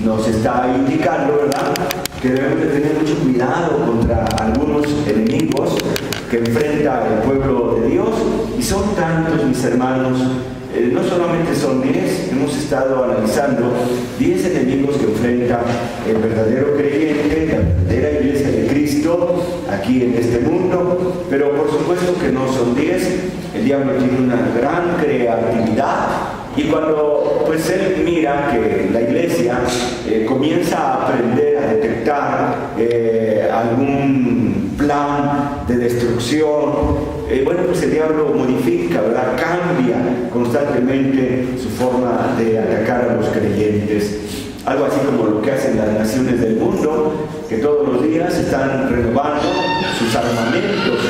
nos está indicando, ¿verdad?, que debemos de tener mucho cuidado contra algunos enemigos que enfrenta el pueblo de Dios, y son tantos, mis hermanos. No solamente son 10, hemos estado analizando 10 enemigos que enfrenta el verdadero creyente, la verdadera iglesia de Cristo aquí en este mundo, pero por supuesto que no son 10. El diablo tiene una gran creatividad, y cuando pues él mira que la iglesia comienza a aprender a detectar algún plan de destrucción, bueno, pues el diablo modifica, ¿verdad?, cambia constantemente su forma de atacar a los creyentes. Algo así como lo que hacen las naciones del mundo, que todos los días están renovando sus armamentos,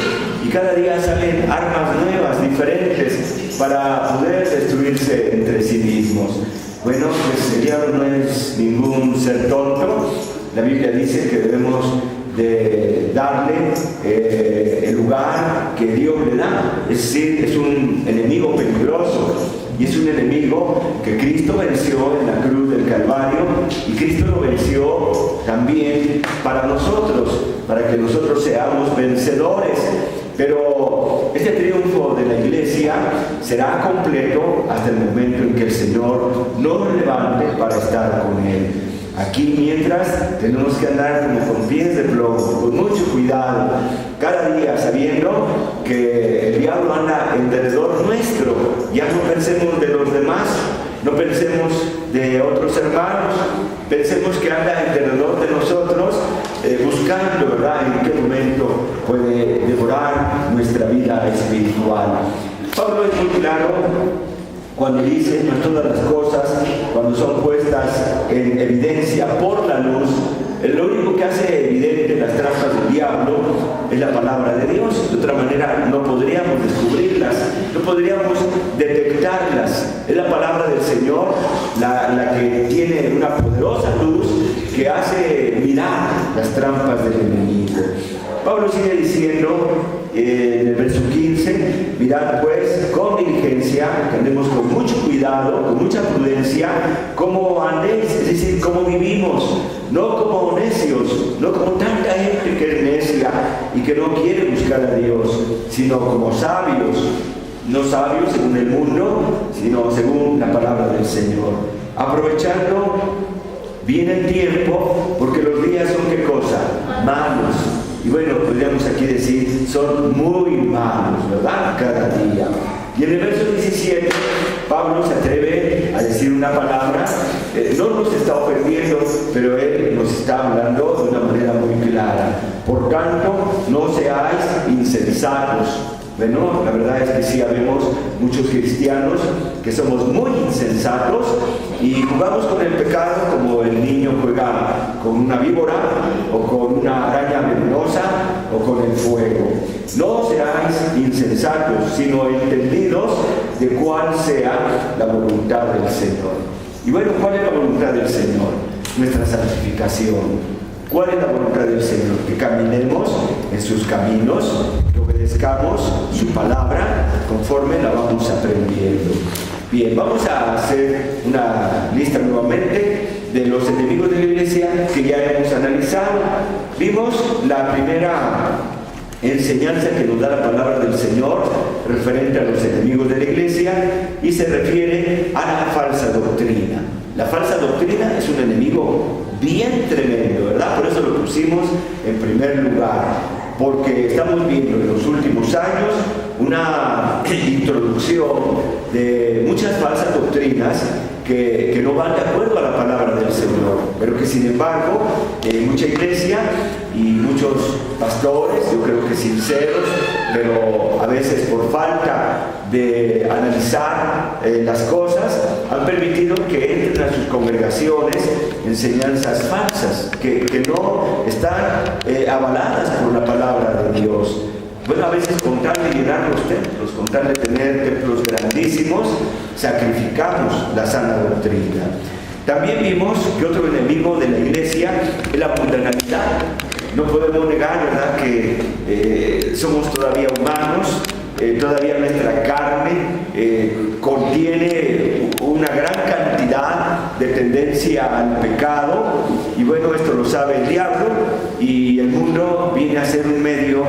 y cada día salen armas nuevas, diferentes, para poder destruirse entre sí mismos. Bueno, pues el diablo no es ningún ser tonto. La Biblia dice que debemos de darle el lugar que Dios le da. Es decir, es un enemigo peligroso, y es un enemigo que Cristo venció en la cruz del Calvario, y Cristo lo venció también para nosotros, para que nosotros seamos vencedores. Pero este triunfo de la iglesia será completo hasta el momento en que el Señor nos levante para estar con Él. Aquí, mientras, tenemos que andar como con pies de plomo, con mucho cuidado, cada día sabiendo que el diablo anda en derredor nuestro. Ya no pensemos de los demás, no pensemos de otros hermanos, pensemos que anda en derredor de nosotros, buscando, ¿verdad?, en qué momento puede devorar nuestra vida espiritual. Pablo es muy claro cuando dice: no todas las cosas, cuando son puestas en evidencia por la luz, lo único que hace evidente las trampas del diablo es la palabra de Dios. De otra manera no podríamos descubrirlas, no podríamos detectarlas. Es la palabra del Señor la que tiene una poderosa luz que hace mirar las trampas del enemigo. Pablo sigue diciendo en el verso 15: mirad pues con diligencia, que andemos con mucho cuidado, con mucha prudencia, cómo andéis, es decir, cómo vivimos, no como necios, no como tanta gente que es necia y que no quiere buscar a Dios, sino como sabios, no sabios según el mundo, sino según la palabra del Señor, aprovechando bien el tiempo, porque los días son, ¿qué cosa?, malos. Y bueno, podríamos aquí decir, son muy malos, ¿verdad?, cada día. Y en el verso 17, Pablo se atreve a decir una palabra, no nos está ofendiendo, pero él nos está hablando de una manera muy clara. Por tanto, no seáis insensatos. Bueno, la verdad es que sí habemos muchos cristianos que somos muy insensatos y jugamos con el pecado como el niño juega con una víbora o con una araña venenosa o con el fuego. No seáis insensatos, sino entendidos de cuál sea la voluntad del Señor. Y bueno, ¿cuál es la voluntad del Señor? Nuestra santificación. ¿Cuál es la voluntad del Señor? Que caminemos en sus caminos, que obedezcamos su palabra conforme la vamos aprendiendo. Bien, vamos a hacer una lista nuevamente de los enemigos de la iglesia que ya hemos analizado. Vimos la primera enseñanza que nos da la palabra del Señor referente a los enemigos de la iglesia, y se refiere a la falsa doctrina. La falsa doctrina es un enemigo bien tremendo, ¿verdad? Por eso lo pusimos en primer lugar, porque estamos viendo en los últimos años una introducción de muchas falsas doctrinas que no van de acuerdo a la palabra del Señor, pero que sin embargo mucha iglesia y muchos pastores, yo creo que sinceros, pero a veces por falta de analizar las cosas, han permitido que entren a sus congregaciones enseñanzas falsas que no están avaladas por la palabra de Dios. Bueno, a veces con tal de llenar los templos, con tal de tener templos grandísimos, sacrificamos la sana doctrina. También vimos que otro enemigo de la iglesia es la mundanalidad. No podemos negar, ¿verdad?, que somos todavía humanos, todavía nuestra carne contiene una gran cantidad de tendencia al pecado, y bueno, esto lo sabe el diablo, y el mundo viene a ser un medio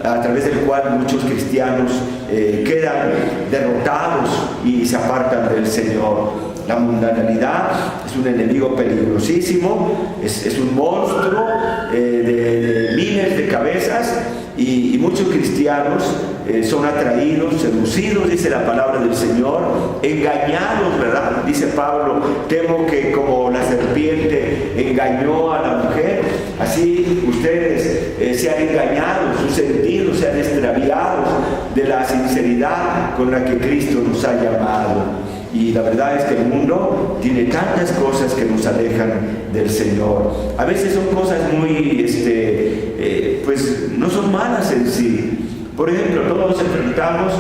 a través del cual muchos cristianos quedan derrotados y se apartan del Señor. La mundanalidad es un enemigo peligrosísimo, es un monstruo de miles de cabezas, y muchos cristianos son atraídos, seducidos, dice la palabra del Señor, engañados, ¿verdad? Dice Pablo, temo que como la serpiente engañó a la mujer, así ustedes sean engañados, sus sentidos sean extraviados de la sinceridad con la que Cristo nos ha llamado. Y la verdad es que el mundo tiene tantas cosas que nos alejan del Señor. A veces son cosas muy, pues no son malas en sí. Por ejemplo, todos enfrentamos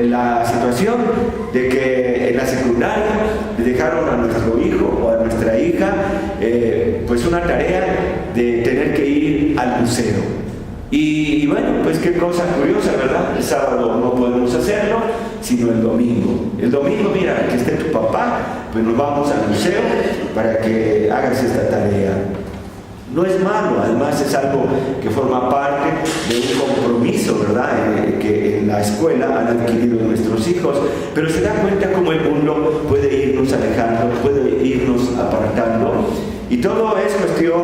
la situación de que en la secundaria le dejaron a nuestro hijo o a nuestra hija pues una tarea de tener que ir al museo. Y bueno, pues qué cosa curiosa, ¿verdad? El sábado no podemos hacerlo, sino el domingo. El domingo, mira, que esté tu papá, pues nos vamos al museo para que hagas esta tarea. No es malo, además es algo que forma parte de un compromiso, ¿verdad? Que en la escuela han adquirido nuestros hijos, pero se da cuenta cómo el mundo puede irnos alejando, puede irnos apartando. Y todo es cuestión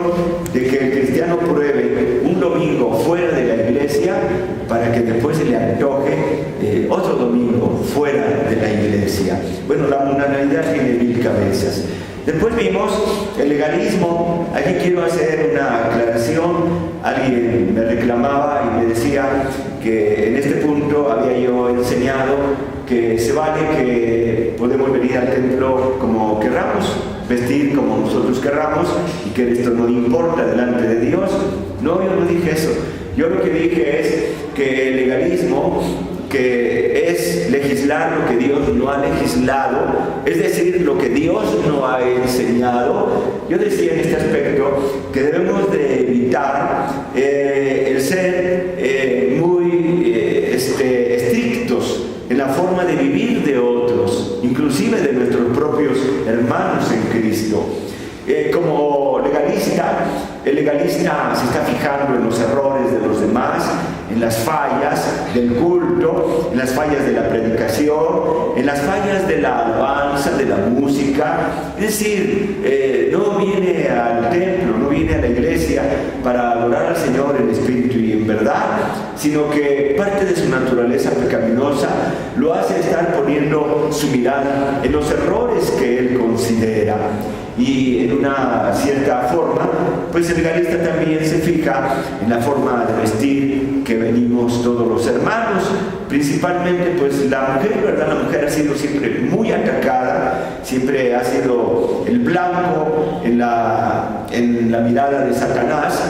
de que el cristiano pruebe un domingo fuera de la iglesia para que después se le antoje otro domingo fuera de la iglesia. Bueno, la mundanalidad tiene 1000 cabezas. Después vimos el legalismo. Aquí quiero hacer una aclaración. Alguien me reclamaba y me decía que en este punto había yo enseñado que se vale que podemos venir al templo como querramos, vestir como nosotros querramos, y que esto no importa delante de Dios. No, yo no dije eso. Yo lo que dije es que el legalismo, que es legislar lo que Dios no ha legislado, es decir, lo que Dios no ha enseñado. Yo decía en este aspecto que debemos de evitar el ser muy estrictos en la forma de vivir de otros, inclusive de nuestros propios hermanos en Cristo. Como legalista, el legalista se está fijando en los errores de los demás, en las fallas del culto, en las fallas de la predicación, en las fallas de la alabanza, de la música. Es decir, no viene al templo, no viene a la iglesia para adorar al Señor en espíritu y en verdad, sino que parte de su naturaleza pecaminosa lo hace estar poniendo su mirada en los errores que él considera. Y en una cierta forma, pues el legalista también se fija en la forma de vestir que venimos todos los hermanos, principalmente pues la mujer, ¿verdad? La mujer ha sido siempre muy atacada, siempre ha sido el blanco en la mirada de Satanás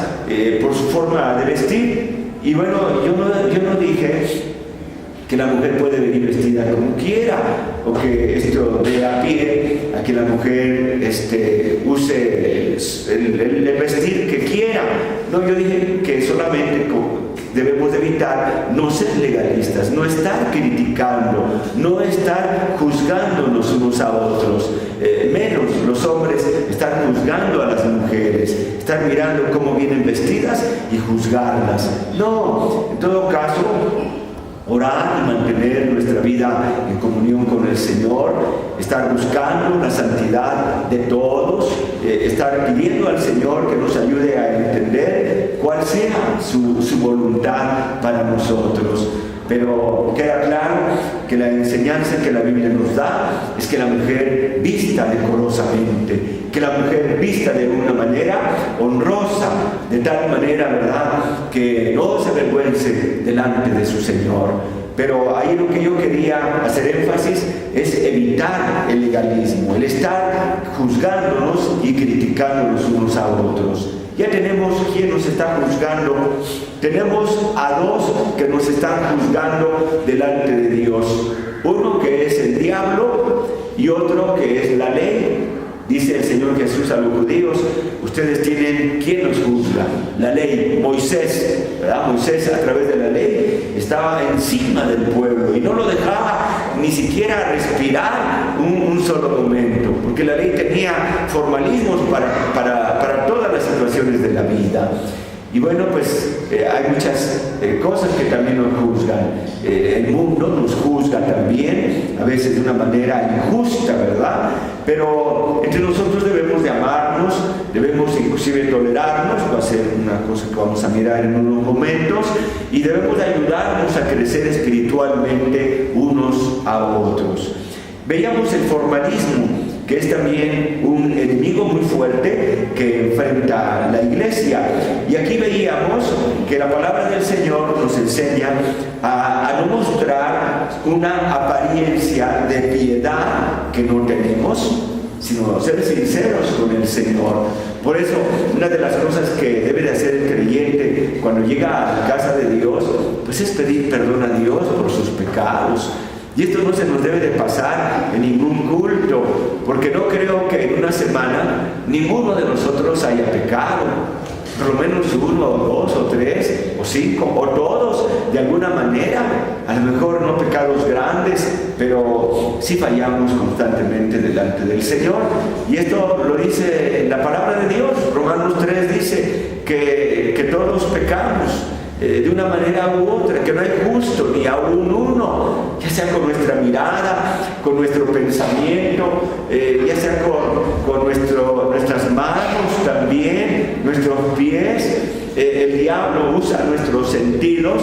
por su forma de vestir. Y bueno, yo no dije que la mujer puede venir vestida como quiera, o que esto dé a pie a que la mujer use el vestir que quiera. No, yo dije que solamente debemos de evitar no ser legalistas, no estar criticando, no estar juzgándonos unos a otros, menos los hombres estar juzgando a las mujeres, estar mirando cómo vienen vestidas y juzgarlas. No, en todo caso, orar y mantener nuestra vida en comunión con el Señor, estar buscando la santidad de todos, estar pidiendo al Señor que nos ayude a entender cuál sea su voluntad para nosotros. Pero queda claro que la enseñanza que la Biblia nos da es que la mujer vista decorosamente, que la mujer vista de una manera honrosa, de tal manera, ¿verdad?, que no se avergüence delante de su Señor. Pero ahí lo que yo quería hacer énfasis es evitar el legalismo, el estar juzgándonos y criticándonos unos a otros. Ya tenemos quien nos está juzgando, tenemos a dos que nos están juzgando delante de Dios. Uno que es el diablo y otro que es la ley. Dice el Señor Jesús a los judíos: ustedes tienen, ¿quién los juzga? La ley, Moisés, ¿verdad? Moisés, a través de la ley, estaba encima del pueblo y no lo dejaba ni siquiera respirar un solo momento, porque la ley tenía formalismos para todas las situaciones de la vida. Y bueno, pues hay muchas cosas que también nos juzgan. El mundo nos juzga también, a veces de una manera injusta, ¿verdad? Pero entre nosotros debemos de amarnos, debemos inclusive tolerarnos, va a ser una cosa que vamos a mirar en unos momentos, y debemos de ayudarnos a crecer espiritualmente unos a otros. Veíamos el formalismo, que es también un enemigo muy fuerte que enfrenta la iglesia. Y aquí veíamos que la palabra del Señor nos enseña a no mostrar una apariencia de piedad que no tenemos, sino ser sinceros con el Señor. Por eso, una de las cosas que debe de hacer el creyente cuando llega a la casa de Dios, pues es pedir perdón a Dios por sus pecados. Y esto no se nos debe de pasar en ningún culto, porque no creo que en una semana ninguno de nosotros haya pecado. Por lo menos 1 o 2 o 3 o 5 o todos de alguna manera, a lo mejor no pecados grandes, pero sí fallamos constantemente delante del Señor. Y esto lo dice la palabra de Dios. Romanos 3 dice que todos pecamos de una manera u otra, que no hay justo ni aún uno, ya sea con nuestra mirada, con nuestro pensamiento, ya sea con nuestras manos también, nuestros pies. El diablo usa nuestros sentidos,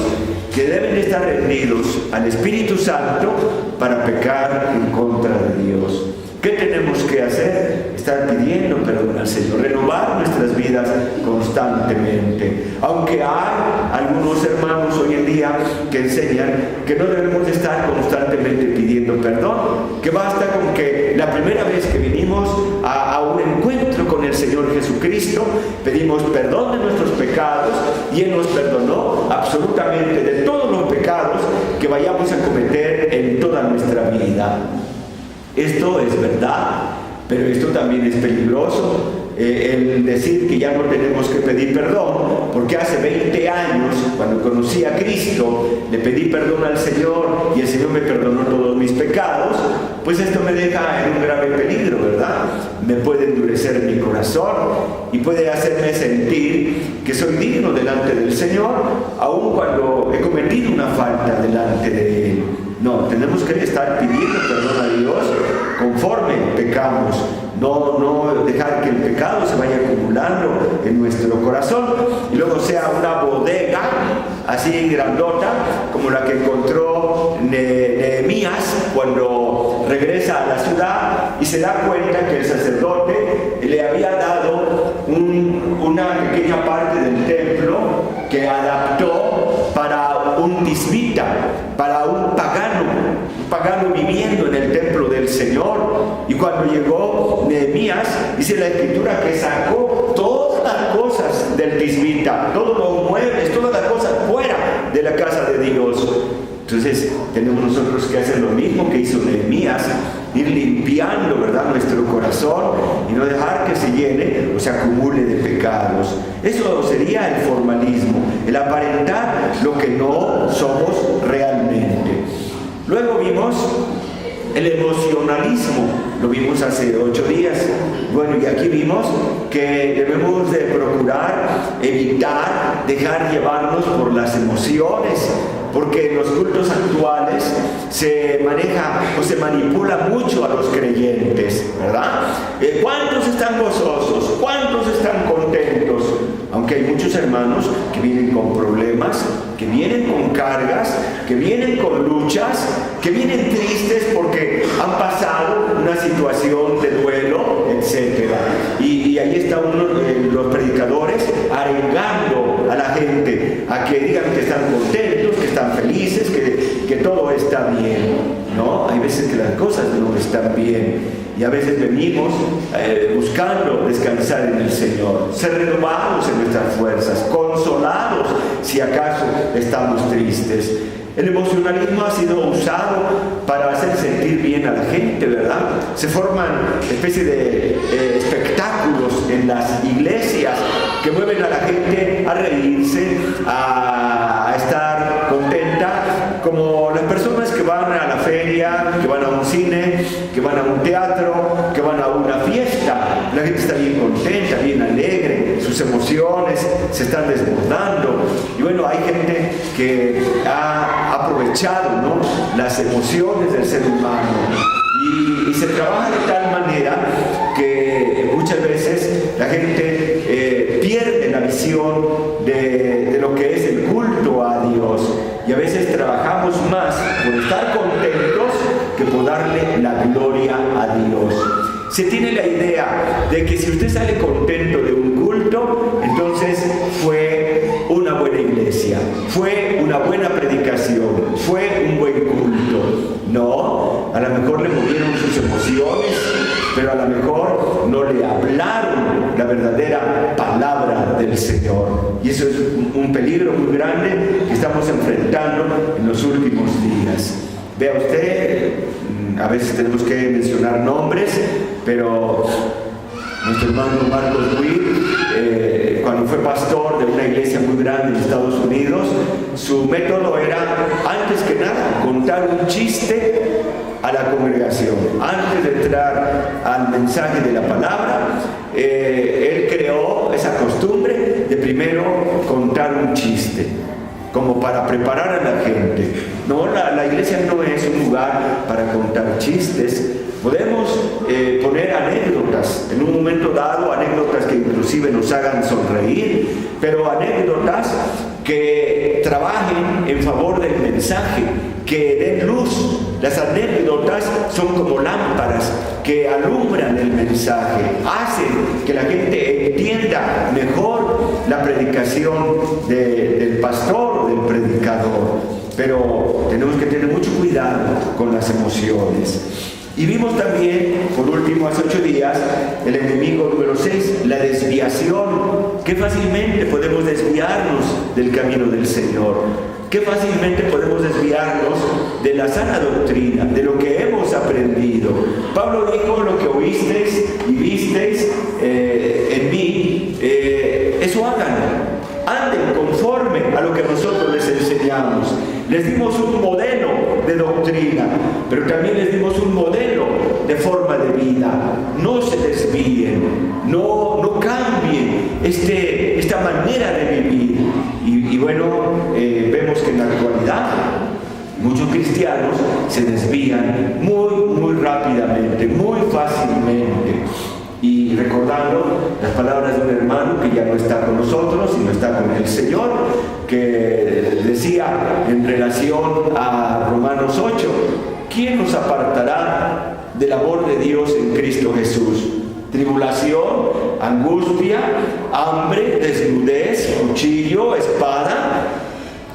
que deben estar rendidos al Espíritu Santo para pecar en contra de Dios. ¿Qué tenemos que hacer? Estar pidiendo perdón al Señor, renovar nuestras vidas constantemente. Aunque hay algunos hermanos hoy en día que enseñan que no debemos de estar constantemente pidiendo perdón, que basta con que la primera vez que vinimos a un encuentro con el Señor Jesucristo, pedimos perdón de nuestros pecados y Él nos perdonó absolutamente de todos los pecados que vayamos a cometer en toda nuestra vida. Esto es verdad, pero esto también es peligroso. El decir que ya no tenemos que pedir perdón, porque hace 20 años, cuando conocí a Cristo, le pedí perdón al Señor y el Señor me perdonó todos mis pecados, pues esto me deja en un grave peligro, ¿verdad? Me puede endurecer mi corazón y puede hacerme sentir que soy digno delante del Señor, aun cuando he cometido una falta delante de Él. No, tenemos que estar pidiendo perdón a Dios conforme pecamos, no dejar que el pecado se vaya acumulando en nuestro corazón y luego sea una bodega así grandota como la que encontró Nehemías cuando regresa a la ciudad y se da cuenta que el sacerdote le había dado una pequeña parte del templo que adaptó para un tisbita, para un pagano viviendo en el templo del Señor. Y cuando llegó Nehemías, dice la Escritura que sacó todas las cosas del tisbita, todos los muebles, todas las cosas fuera de la casa de Dios. Entonces tenemos nosotros que hacer lo mismo que hizo Nehemías, ir limpiando, ¿verdad?, nuestro corazón y no dejar que se llene o se acumule de pecados. Eso sería el formalismo, el aparentar lo que no somos realmente. Luego vimos el emocionalismo, lo vimos hace 8 días. Bueno, y aquí vimos que debemos de procurar evitar dejar llevarnos por las emociones, porque en los cultos actuales se maneja o se manipula mucho a los creyentes, ¿verdad? ¿Cuántos están gozosos? ¿Cuántos están contentos? Aunque hay muchos hermanos que vienen con problemas, que vienen con cargas, que vienen con luchas, que vienen tristes porque han pasado una situación de duelo, etc. Y ahí está uno de los predicadores arengando a la gente a que digan que están contentos, que están felices, que todo está bien. No, hay veces que las cosas no están bien y a veces venimos buscando descansar en el Señor, ser renovados en nuestras fuerzas, consolados si acaso estamos tristes. El emocionalismo ha sido usado para hacer sentir bien a la gente, ¿verdad? Se forman especies de espectáculos en las iglesias que mueven a la gente a reírse, a estar contenta, como las personas que van a la feria bien contenta, bien alegre, sus emociones se están desbordando. Y bueno, hay gente que ha aprovechado, ¿no?, las emociones del ser humano y se trabaja de tal manera que muchas veces la gente pierde la visión de lo que es el culto a Dios, y a veces trabajamos más por estar contentos que por darle la gloria a Dios. Se tiene la idea de que si usted sale contento de un culto, entonces fue una buena iglesia, fue una buena predicación, fue un buen culto. No, a lo mejor le movieron sus emociones, pero a lo mejor no le hablaron la verdadera palabra del Señor. Y eso es un peligro muy grande que estamos enfrentando en los últimos días. Vea usted, a veces tenemos que mencionar nombres, pero nuestro hermano Marcos Witt, cuando fue pastor de una iglesia muy grande en Estados Unidos, su método era, antes que nada, contar un chiste a la congregación. Antes de entrar al mensaje de la palabra, él creó esa costumbre de primero contar un chiste, como para preparar a la gente. No, la iglesia no es un lugar para contar chistes. Podemos poner anécdotas, en un momento dado, anécdotas que inclusive nos hagan sonreír, pero anécdotas que trabajen en favor del mensaje, que den luz. Las anécdotas son como lámparas que alumbran el mensaje, hacen que la gente entienda mejor la predicación del pastor o del predicador. Pero tenemos que tener mucho cuidado con las emociones. Y vimos también, por último, hace 8 días, el enemigo número 6, la desviación. Qué fácilmente podemos desviarnos del camino del Señor. Qué fácilmente podemos desviarnos de la sana doctrina, de lo que hemos aprendido. Pablo dijo: lo que oísteis y visteis en mí, eso hagan. Anden conforme a lo que nosotros les enseñamos. Les dimos un modelo de doctrina, pero también les dimos un modelo de forma de vida. No se desvíen, no cambien esta manera de vivir. Y bueno, vemos que en la actualidad muchos cristianos se desvían muy rápidamente, muy fácilmente. Y recordando las palabras de un hermano que ya no está con nosotros, sino está con el Señor, que decía en relación a Romanos 8, ¿quién nos apartará del amor de Dios en Cristo Jesús? Tribulación, angustia, hambre, desnudez, cuchillo, espada.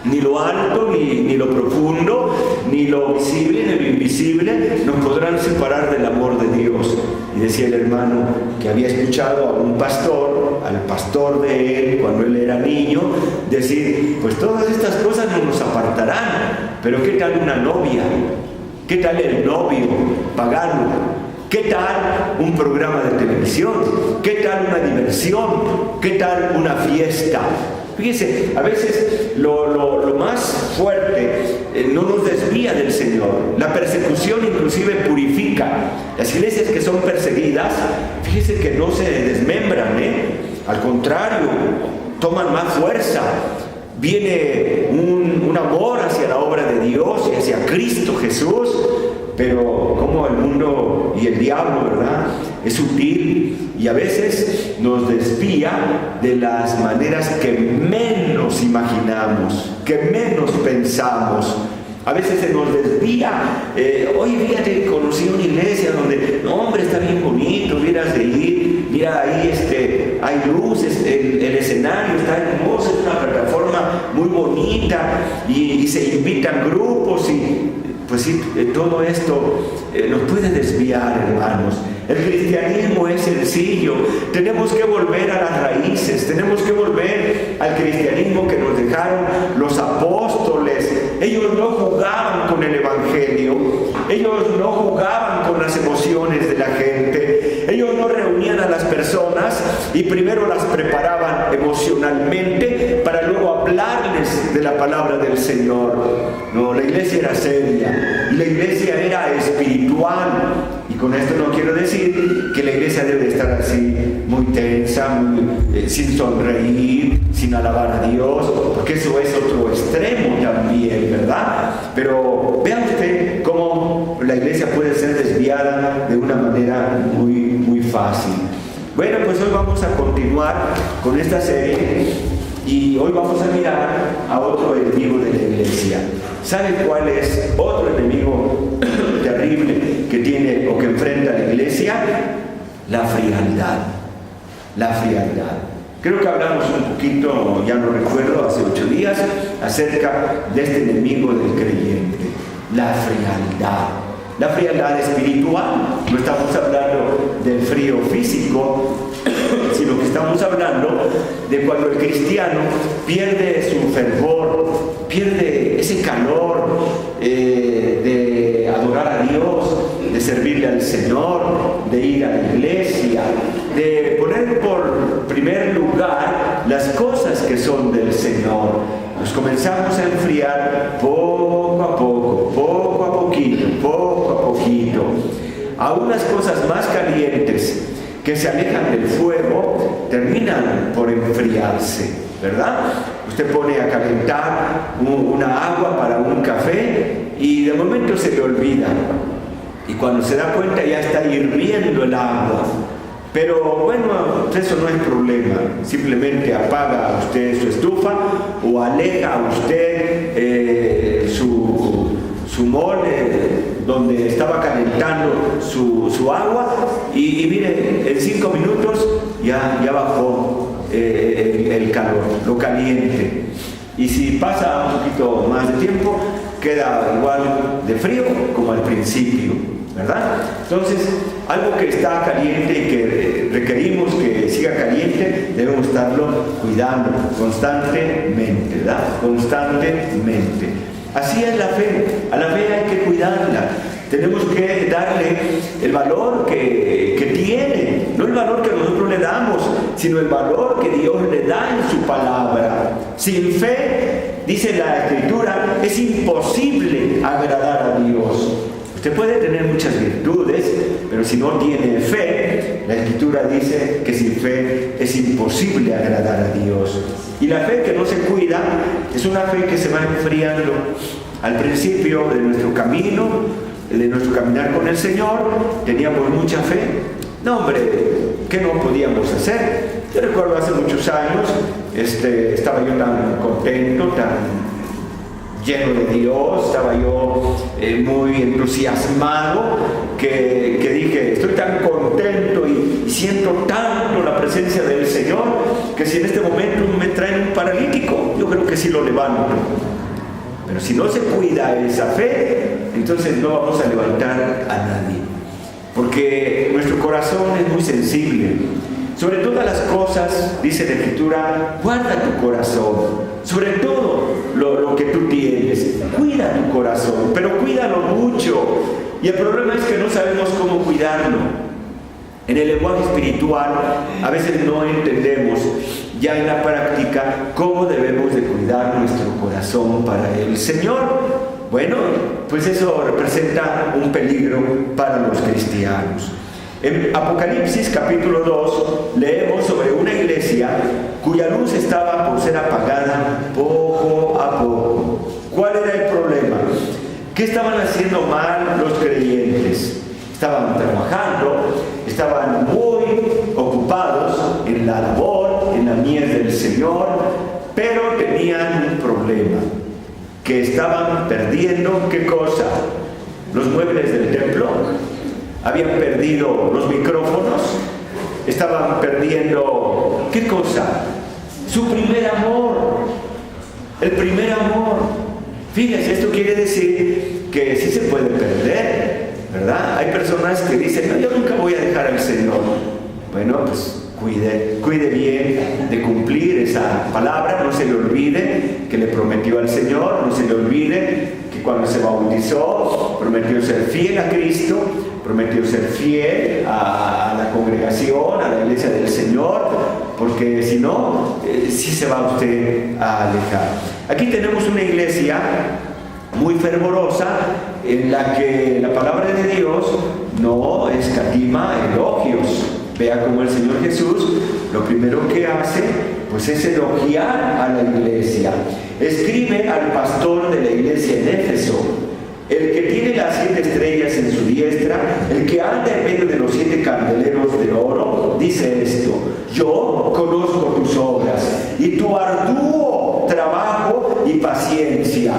Ni lo alto, ni lo profundo, ni lo visible, ni lo invisible nos podrán separar del amor de Dios. Y decía el hermano que había escuchado a un pastor, al pastor de él, cuando él era niño, decir: pues todas estas cosas no nos apartarán. Pero ¿qué tal una novia? ¿Qué tal el novio pagano? ¿Qué tal un programa de televisión? ¿Qué tal una diversión? ¿Qué tal una fiesta? Fíjense, a veces lo más fuerte no nos desvía del Señor. La persecución inclusive purifica. Las iglesias que son perseguidas, fíjense que no se desmembran, al contrario, toman más fuerza. Viene un amor hacia la obra de Dios y hacia Cristo Jesús. Pero como el mundo y el diablo, ¿verdad?, es sutil y a veces nos desvía de las maneras que menos imaginamos, que menos pensamos. A veces se nos desvía. Hoy fíjate, conocí una iglesia donde, no hombre, está bien bonito, miras de ir, mira ahí hay luces, el escenario está hermoso, es una plataforma muy bonita y se invitan grupos y pues sí, todo esto nos puede desviar, hermanos. El cristianismo es sencillo. Tenemos que volver a las raíces, tenemos que volver al cristianismo que nos dejaron los apóstoles. Ellos no jugaban con el evangelio, ellos no jugaban con las emociones de la gente, ellos no reunían a las personas y primero las preparaban emocionalmente para luego hablarles de la palabra del Señor. No, la iglesia era seria y la iglesia era espiritual. Y con esto no quiero decir que la iglesia debe estar así, muy tensa, sin sonreír, sin alabar a Dios, porque eso es otro extremo también, ¿verdad? Pero vean usted cómo la iglesia puede ser desviada de una manera muy fácil. Bueno, pues hoy vamos a continuar con esta serie y hoy vamos a mirar a otro enemigo de la iglesia. ¿Saben cuál es otro enemigo terrible que tiene o que enfrenta la iglesia? La frialdad. La frialdad. Creo que hablamos un poquito, ya no recuerdo, hace 8 días, acerca de este enemigo del creyente, la frialdad. La frialdad espiritual, no estamos hablando del frío físico, sino que estamos hablando de cuando el cristiano pierde su fervor, pierde ese calor de adorar a Dios, de servirle al Señor, de ir a la iglesia, de poner por primer lugar las cosas que son del Señor. Nos comenzamos a enfriar poco a poco, poco a poquito. Aún las cosas más calientes que se alejan del fuego terminan por enfriarse, ¿verdad? Usted pone a calentar una agua para un café y de momento se le olvida. Y cuando se da cuenta ya está hirviendo el agua. Pero bueno, eso no es problema. Simplemente apaga usted su estufa o aleja usted su mole donde estaba calentando su agua y mire, en 5 minutos ya bajó el calor, lo caliente. Y si pasa un poquito más de tiempo, queda igual de frío como al principio, ¿verdad? Entonces, algo que está caliente y que requerimos que siga caliente, debemos estarlo cuidando constantemente, ¿verdad? Constantemente. Así es la fe. A la fe hay que cuidarla. Tenemos que darle el valor que tiene, no el valor que nosotros le damos, sino el valor que Dios le da en su palabra. Sin fe, dice la Escritura, es imposible agradar a Dios. Usted puede tener muchas virtudes, pero si no tiene fe, la Escritura dice que sin fe es imposible agradar a Dios. Y la fe que no se cuida es una fe que se va enfriando. Al principio de nuestro camino, de nuestro caminar con el Señor, teníamos mucha fe. No, hombre, ¿qué no podíamos hacer? Yo recuerdo hace muchos años, estaba yo tan contento, tan lleno de Dios, estaba yo muy entusiasmado que dije, estoy tan contento y siento tanto la presencia del Señor que si en este momento me traen un paralítico, yo creo que sí lo levanto. Pero si no se cuida esa fe, entonces no vamos a levantar a nadie, porque nuestro corazón es muy sensible. Sobre todas las cosas, dice la Escritura, guarda tu corazón. Sobre todo lo que tú tienes, cuida tu corazón, pero cuídalo mucho. Y el problema es que no sabemos cómo cuidarlo. En el lenguaje espiritual a veces no entendemos ya en la práctica cómo debemos de cuidar nuestro corazón para el Señor. Bueno, pues eso representa un peligro para los cristianos. En Apocalipsis capítulo 2 leemos sobre una iglesia cuya luz estaba por ser apagada poco a poco. ¿Cuál era el problema? ¿Qué estaban haciendo mal los creyentes? Estaban trabajando, estaban muy ocupados en la labor, en la mies del Señor, pero tenían un problema, que estaban perdiendo, ¿qué cosa? Los muebles del templo. Habían perdido los micrófonos, estaban perdiendo, ¿qué cosa? Su primer amor, el primer amor. Fíjense, esto quiere decir que sí se puede perder, ¿verdad? Hay personas que dicen, no, yo nunca voy a dejar al Señor. Bueno, pues cuide bien de cumplir esa palabra, no se le olvide que le prometió al Señor, no se le olvide que cuando se bautizó prometió ser fiel a Cristo, prometió ser fiel a la congregación, a la iglesia del Señor, porque si no, sí se va usted a alejar. Aquí tenemos una iglesia muy fervorosa en la que la palabra de Dios no escatima elogios. Vea cómo el Señor Jesús lo primero que hace pues es elogiar a la iglesia. Escribe al pastor de la iglesia en Éfeso: el que tiene las 7 estrellas en su diestra, el que anda en medio de los 7 candeleros de oro, dice esto: yo conozco tus obras y tu arduo trabajo y paciencia.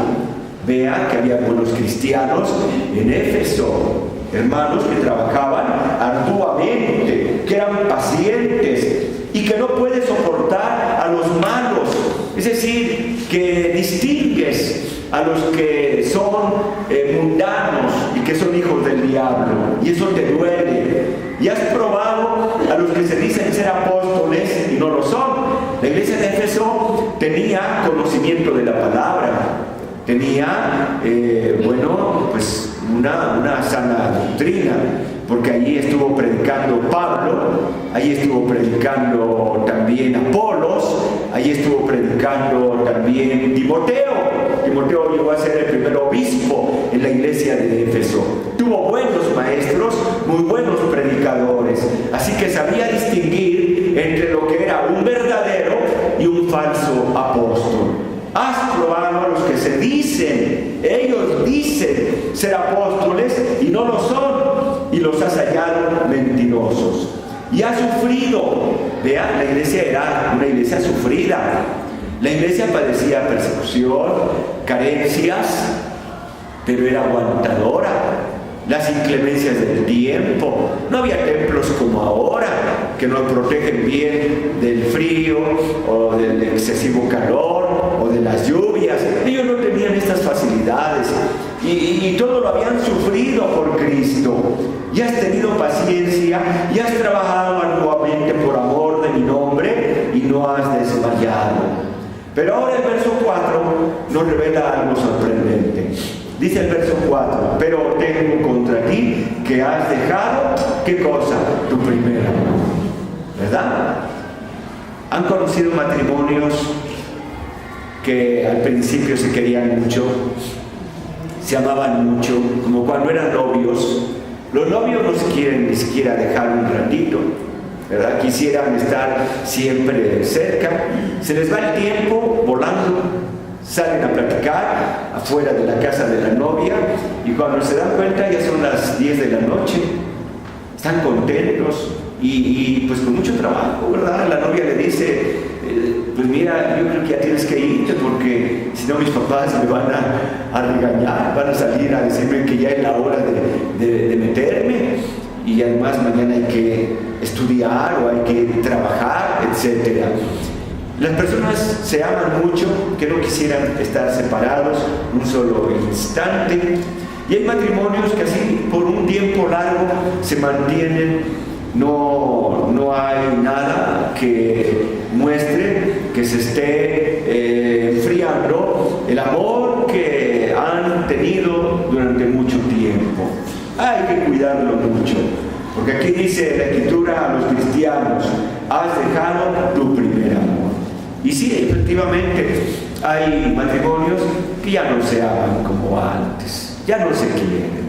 Vea que había algunos cristianos en Éfeso, hermanos que trabajaban arduamente, que eran pacientes y que no pueden soportar a los malos. Es decir, que distingues a los que son mundanos y que son hijos del diablo, y eso te duele. Y has probado a los que se dicen ser apóstoles y no lo son. La iglesia de Éfeso tenía conocimiento de la palabra, tenía, pues una sana doctrina, porque allí estuvo predicando Pablo, allí estuvo predicando también Apolos, allí estuvo predicando también Timoteo. Timoteo llegó a ser el primer obispo en la iglesia de Éfeso. Tuvo buenos maestros, muy buenos predicadores, así que sabía distinguir entre lo que era un verdadero y un falso apóstol. Has probado a los que se dicen, ellos dicen ser apóstoles y no lo son, y los has hallado mentirosos. Y has sufrido. Vean, la iglesia era una iglesia sufrida. La iglesia padecía persecución, carencias, pero era aguantadora. Las inclemencias del tiempo. No había templos como ahora, que nos protegen bien del frío o del excesivo calor o de las lluvias. Ellos no tenían estas facilidades y todo lo habían sufrido por Cristo. Y has tenido paciencia y has trabajado arduamente por amor de mi nombre y no has desmayado. Pero ahora el verso 4 nos revela algo sorprendente. Dice el verso 4: pero tengo contra ti que has dejado, ¿qué cosa? Tu primer amor. ¿Verdad? ¿Han conocido matrimonios que al principio se querían mucho, se amaban mucho, como cuando eran novios? Los novios no se quieren ni siquiera dejar un ratito, ¿verdad? Quisieran estar siempre cerca. Se les va el tiempo volando, salen a platicar afuera de la casa de la novia y cuando se dan cuenta ya son las 10 de la noche. Están contentos y pues con mucho trabajo, ¿verdad? La novia le dice: pues mira, yo creo que ya tienes que irte porque si no mis papás me van a regañar, van a salir a decirme que ya es la hora de meterme, y además mañana hay que estudiar o hay que trabajar, etc. Las personas se aman mucho, que no quisieran estar separados un solo instante, y hay matrimonios que así por un tiempo largo se mantienen. No hay nada que muestre que se esté enfriando el amor que han tenido durante mucho tiempo. Hay que cuidarlo mucho, porque aquí dice la Escritura a los cristianos: has dejado tu primer amor. Y sí, efectivamente, hay matrimonios que ya no se aman como antes, ya no se quieren,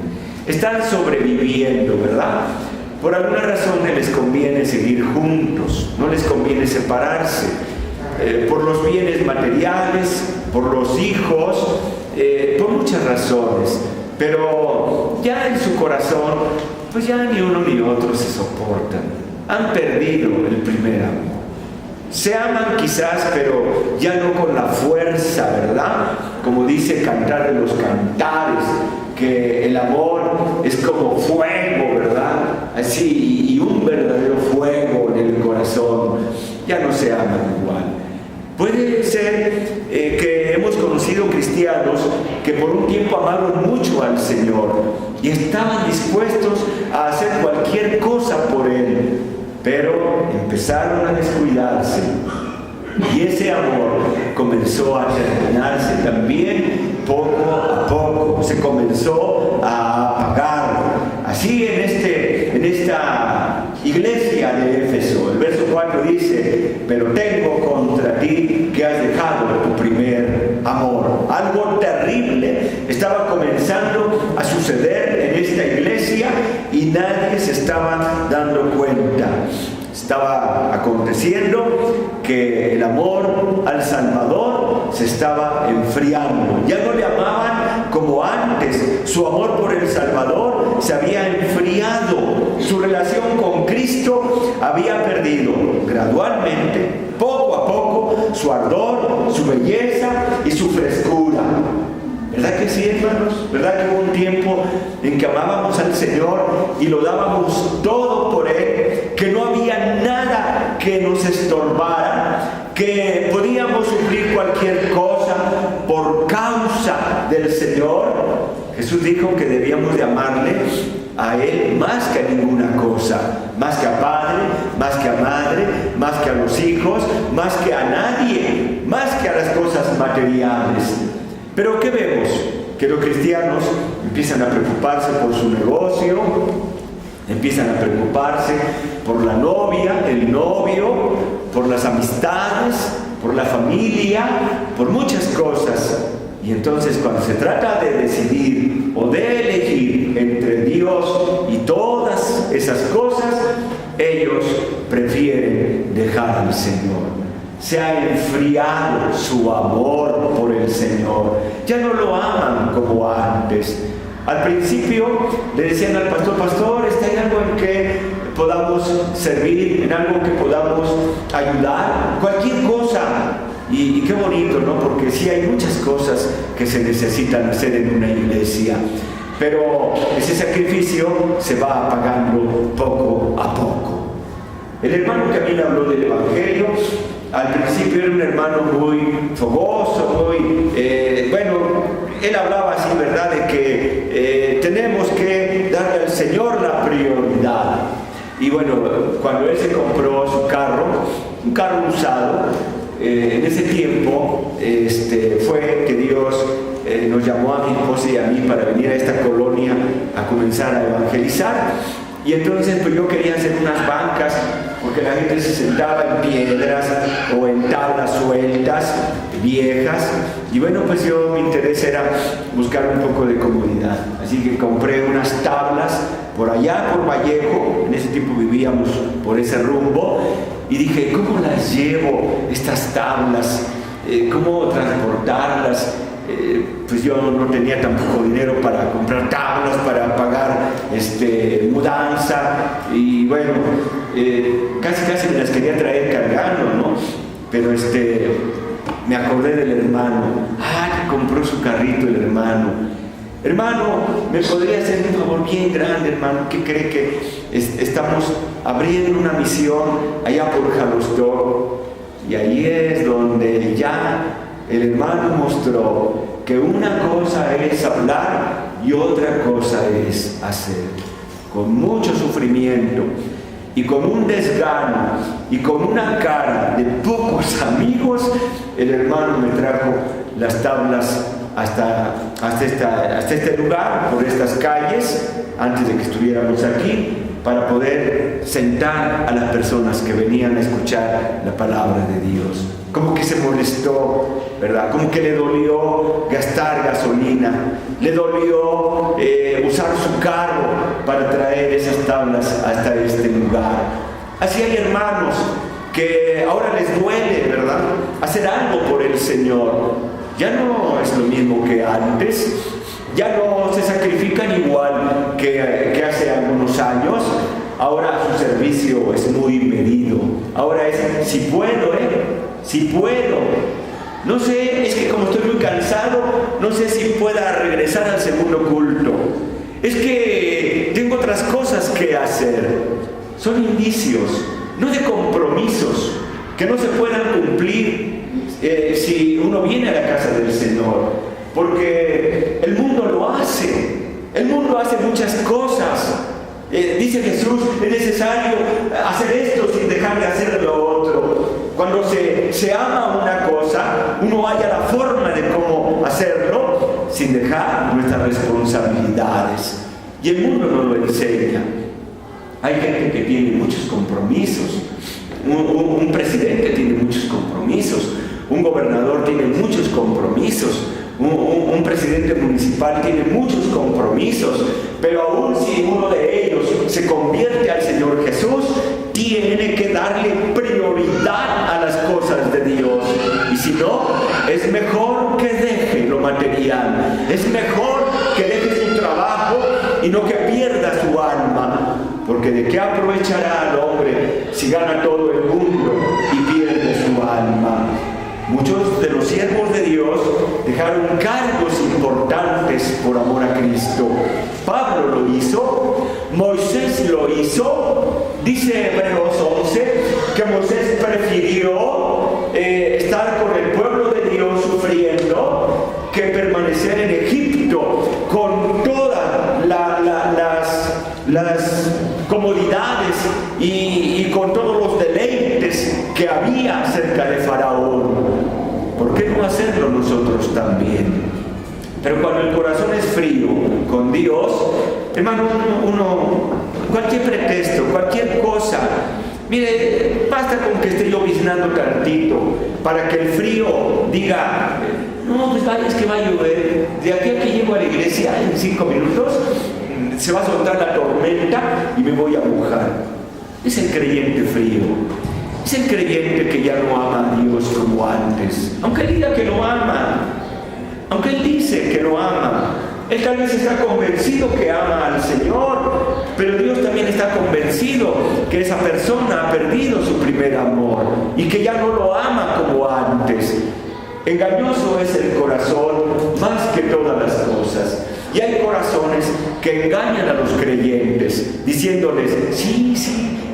están sobreviviendo, ¿verdad? Por alguna razón les conviene seguir juntos, no les conviene separarse, por los bienes materiales, por los hijos, por muchas razones, pero ya en su corazón, pues ya ni uno ni otro se soportan, han perdido el primer amor. Se aman quizás, pero ya no con la fuerza, ¿verdad? Como dice Cantar de los Cantares, que el amor es como fuego, ¿verdad? Así, y un verdadero fuego en el corazón. Ya no se aman igual. Puede ser que hemos conocido cristianos que por un tiempo amaron mucho al Señor y estaban dispuestos a hacer cualquier cosa por Él, pero empezaron a descuidarse y ese amor comenzó a terminarse también poco a poco, se comenzó a apagar. Así en esta iglesia de Éfeso, el verso 4 dice: pero tengo contra ti que has dejado tu primer amor. Algo terrible estaba comenzando a suceder en esta iglesia y nadie se estaba dando cuenta. Estaba aconteciendo que el amor al Salvador se estaba enfriando. Ya no le amaban como antes. Su amor por el Salvador se había enfriado. Su relación con Cristo había perdido gradualmente, poco a poco, su ardor, su belleza y su frescura. ¿Verdad que sí, hermanos? ¿Verdad que hubo un tiempo en que amábamos al Señor y lo dábamos todo por Él? Que no había nada que nos estorbara, que podíamos sufrir cualquier cosa por causa del Señor. Jesús dijo que debíamos de amarle a Él más que a ninguna cosa, más que a padre, más que a madre, más que a los hijos, más que a nadie, más que a las cosas materiales. Pero ¿qué vemos? Que los cristianos empiezan a preocuparse por su negocio, empiezan a preocuparse por la novia, el novio, por las amistades, por la familia, por muchas cosas. Y entonces cuando se trata de decidir o de elegir entre Dios y todas esas cosas, ellos prefieren dejar al Señor. Se ha enfriado su amor por el Señor. Ya no lo aman como antes. Al principio le decían al pastor, ¿está en algo en que podamos servir? ¿En algo que podamos ayudar? Cualquier cosa. Y qué bonito, ¿no? Porque sí hay muchas cosas que se necesitan hacer en una iglesia. Pero ese sacrificio se va apagando poco a poco. El hermano que a mí me habló del Evangelio, al principio era un hermano muy fogoso, él hablaba así, ¿verdad?, de que tenemos que darle al Señor la prioridad. Y bueno, cuando él se compró su carro, un carro usado, en ese tiempo fue que Dios nos llamó a mi esposa y a mí para venir a esta colonia a comenzar a evangelizar. Y entonces pues yo quería hacer unas bancas porque la gente se sentaba en piedras o en tablas sueltas, viejas. Y bueno, pues mi interés era buscar un poco de comodidad. Así que compré unas tablas por allá, por Vallejo. En ese tiempo vivíamos por ese rumbo. Y dije, ¿cómo las llevo, estas tablas? ¿Cómo transportarlas? Pues yo no tenía tampoco dinero para comprar tablas, para pagar mudanza, y bueno, casi me las quería traer cargando, ¿no? Pero me acordé del hermano, que compró su carrito el hermano. Hermano, ¿me podría hacer un favor bien grande, hermano? ¿Qué cree que estamos abriendo una misión allá por Jalostó? Y ahí es donde ya el hermano mostró que una cosa es hablar y otra cosa es hacer. Con mucho sufrimiento y con un desgano y con una cara de pocos amigos, el hermano me trajo las tablas hasta este lugar, por estas calles, antes de que estuviéramos aquí, para poder sentar a las personas que venían a escuchar la palabra de Dios. Como que se molestó, ¿verdad? Como que le dolió gastar gasolina, le dolió usar su carro para traer esas tablas hasta este lugar. Así hay hermanos que ahora les duele, ¿verdad?, hacer algo por el Señor. Ya no es lo mismo que antes, ya no se sacrifican igual que hace algunos años. Ahora su servicio es muy medido. Ahora es, si puedo, si puedo. No sé, es que como estoy muy cansado, no sé si pueda regresar al segundo culto. Es que tengo otras cosas que hacer. Son indicios, no de compromisos, que no se puedan cumplir si uno viene a la casa del Señor. Porque el mundo lo hace. El mundo hace muchas cosas. Dice Jesús, es necesario hacer esto sin dejar de hacer lo otro. Cuando se ama una cosa, uno halla la forma de cómo hacerlo sin dejar nuestras responsabilidades. Y el mundo nos lo enseña. Hay gente que tiene muchos compromisos. Un presidente tiene muchos compromisos. Un gobernador tiene muchos compromisos. Un presidente municipal tiene muchos compromisos, pero aún si uno de ellos se convierte al Señor Jesús, tiene que darle prioridad a las cosas de Dios. Y si no, es mejor que deje lo material, es mejor que deje su trabajo y no que pierda su alma, porque ¿de qué aprovechará al hombre si gana todo el mundo y pierde su alma? Muchos de los siervos de Dios dejaron cargos importantes por amor a Cristo. Pablo lo hizo, Moisés lo hizo. Dice Hebreos 11 que Moisés prefirió estar con el pueblo de Dios sufriendo que permanecer en Egipto con todas las comodidades y con todos los deleites que había cerca de Faraón. ¿Por qué no hacerlo nosotros también? Pero cuando el corazón es frío con Dios, hermano, cualquier pretexto, cualquier cosa, mire, basta con que esté lloviznando tantito para que el frío diga, no, pues vaya, es que va a llover, de aquí a que llego a la iglesia en 5 minutos se va a soltar la tormenta y me voy a mojar. Es el creyente frío, es el creyente que ya no ama a Dios como antes, aunque él diga que lo ama, aunque él dice que lo ama. Él tal vez está convencido que ama al Señor, pero Dios también está convencido que esa persona ha perdido su primer amor y que ya no lo ama como antes. Engañoso es el corazón más que todas las cosas. Y hay corazones que engañan a los creyentes, diciéndoles, sí,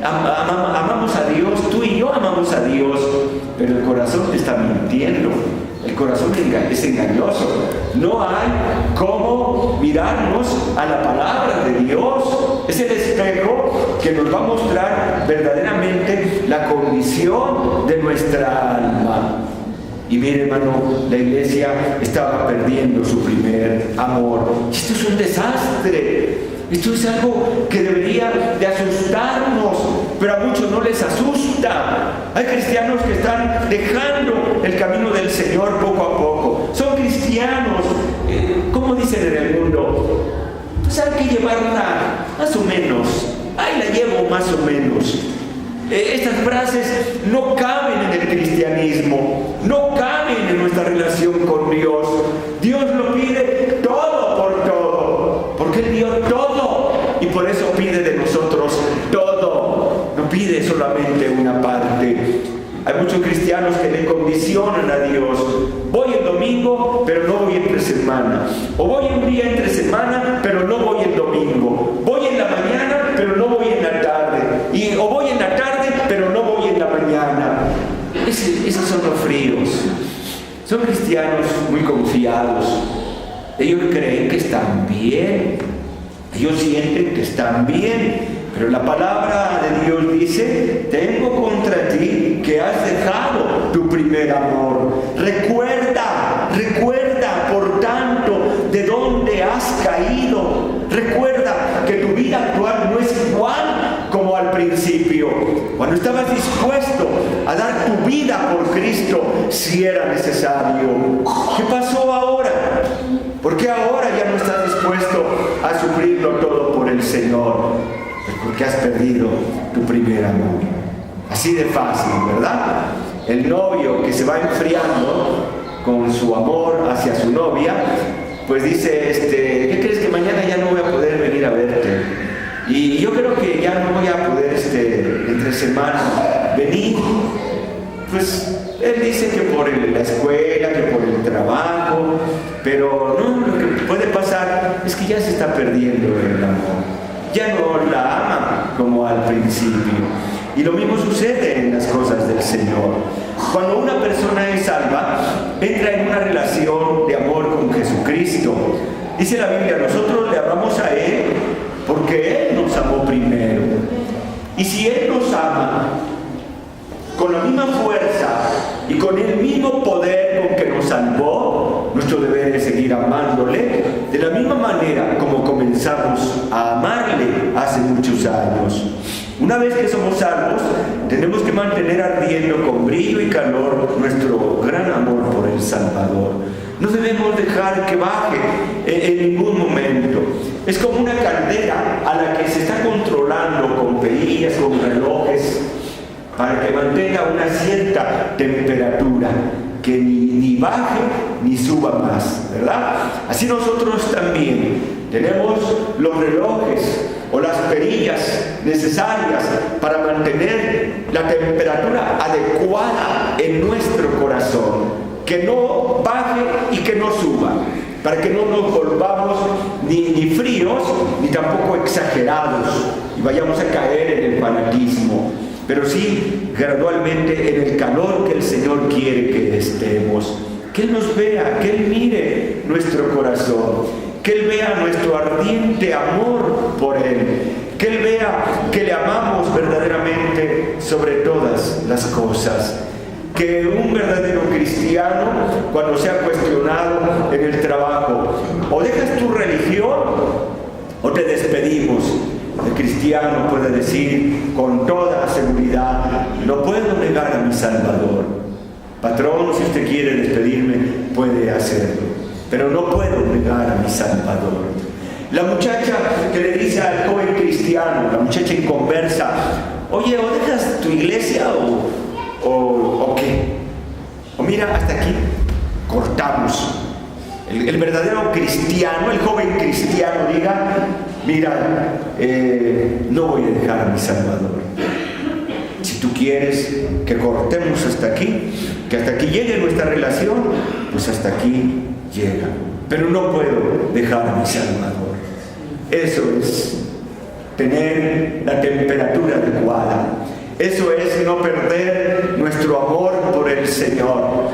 amamos a Dios, tú y yo amamos a Dios, pero el corazón te está mintiendo. El corazón es engañoso. No hay cómo mirarnos a la palabra de Dios. Es el espejo que nos va a mostrar verdaderamente la condición de nuestra alma. Y mire, hermano, la iglesia estaba perdiendo su primer amor. Esto es un desastre. Esto es algo que debería de asustarnos, pero a muchos no les asusta. Hay cristianos que están dejando el camino del Señor poco a poco. Son cristianos, ¿cómo dicen en el mundo? Pues hay que llevarla más o menos. Ahí la llevo más o menos. Estas frases no caben en el cristianismo, no caben en nuestra relación con Dios. Dios lo pide todo por todo, porque Él dio todo y por eso pide de nosotros todo. No pide solamente una parte. Hay muchos cristianos que le condicionan a Dios. Voy el domingo, pero no voy entre semana. O voy un día entre semana, pero no voy el domingo. Voy en la mañana, pero no voy en la tarde. O voy en la tarde, pero no voy en la mañana. Esos son los fríos. Son cristianos muy confiados. Ellos creen que están bien. Ellos sienten que están bien. Pero la palabra de Dios dice, tengo contra ti que has dejado tu primer amor. Recuerda, por tanto, de dónde has caído. Recuerda que tu vida actual no es igual como al principio. Cuando estabas dispuesto a dar tu vida por Cristo, si era necesario. ¿Qué pasó ahora? ¿Por qué ahora ya no estás dispuesto a sufrirlo todo por el Señor? Porque has perdido tu primer amor. Así de fácil, ¿verdad? El novio que se va enfriando con su amor hacia su novia, pues dice, ¿qué crees que mañana ya no voy a poder venir a verte? Y yo creo que ya no voy a poder entre semana venir. Pues él dice que por la escuela, que por el trabajo, pero no, lo que puede pasar es que ya se está perdiendo el amor. Ya no la ama como al principio. Y lo mismo sucede en las cosas del Señor. Cuando una persona es salva, entra en una relación de amor con Jesucristo. Dice la Biblia, nosotros le amamos a Él porque Él nos amó primero. Y si Él nos ama con la misma fuerza y con el mismo poder con que nos salvó, nuestro deber es seguir amándole de la misma manera como comenzamos a amarle hace muchos años. Una vez que somos salvos, tenemos que mantener ardiendo con brillo y calor nuestro gran amor por el Salvador. No debemos dejar que baje en ningún momento. Es como una caldera a la que se está controlando con perillas, con relojes, para que mantenga una cierta temperatura, que ni baje ni suba más, ¿verdad? Así nosotros también tenemos los relojes o las perillas necesarias para mantener la temperatura adecuada en nuestro corazón, que no baje y que no suba, para que no nos volvamos ni fríos ni tampoco exagerados y vayamos a caer en el fanatismo, pero sí gradualmente en el calor que el Señor quiere que estemos, que Él nos vea, que Él mire nuestro corazón, que Él vea nuestro ardiente amor por Él, que Él vea que le amamos verdaderamente sobre todas las cosas. Que un verdadero cristiano, cuando sea cuestionado en el trabajo, o dejas tu religión o te despedimos, el cristiano puede decir con toda seguridad: no puedo negar a mi Salvador. Patrón, si usted quiere despedirme, puede hacerlo, pero no puedo negar a mi Salvador. La muchacha que le dice al joven cristiano, la muchacha inconversa: oye, o dejas tu iglesia o qué, o mira, hasta aquí cortamos. El verdadero cristiano, el joven cristiano, diga: mira, no voy a dejar a mi Salvador. Si tú quieres que cortemos hasta aquí, que hasta aquí llegue nuestra relación, pues hasta aquí llega, pero no puedo dejar a mi Salvador. Eso es tener la temperatura adecuada. Eso es no perder nuestro amor por el Señor.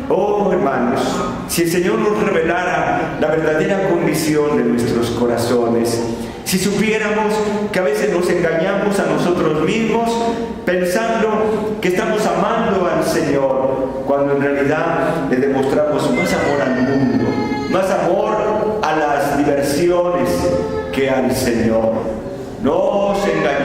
Oh, hermanos, si el Señor nos revelara la verdadera condición de nuestros corazones, si supiéramos que a veces nos engañamos a nosotros mismos pensando que estamos amando al Señor, cuando en realidad le demostramos más amor al mundo, más amor a las diversiones que al Señor. No os engañéis.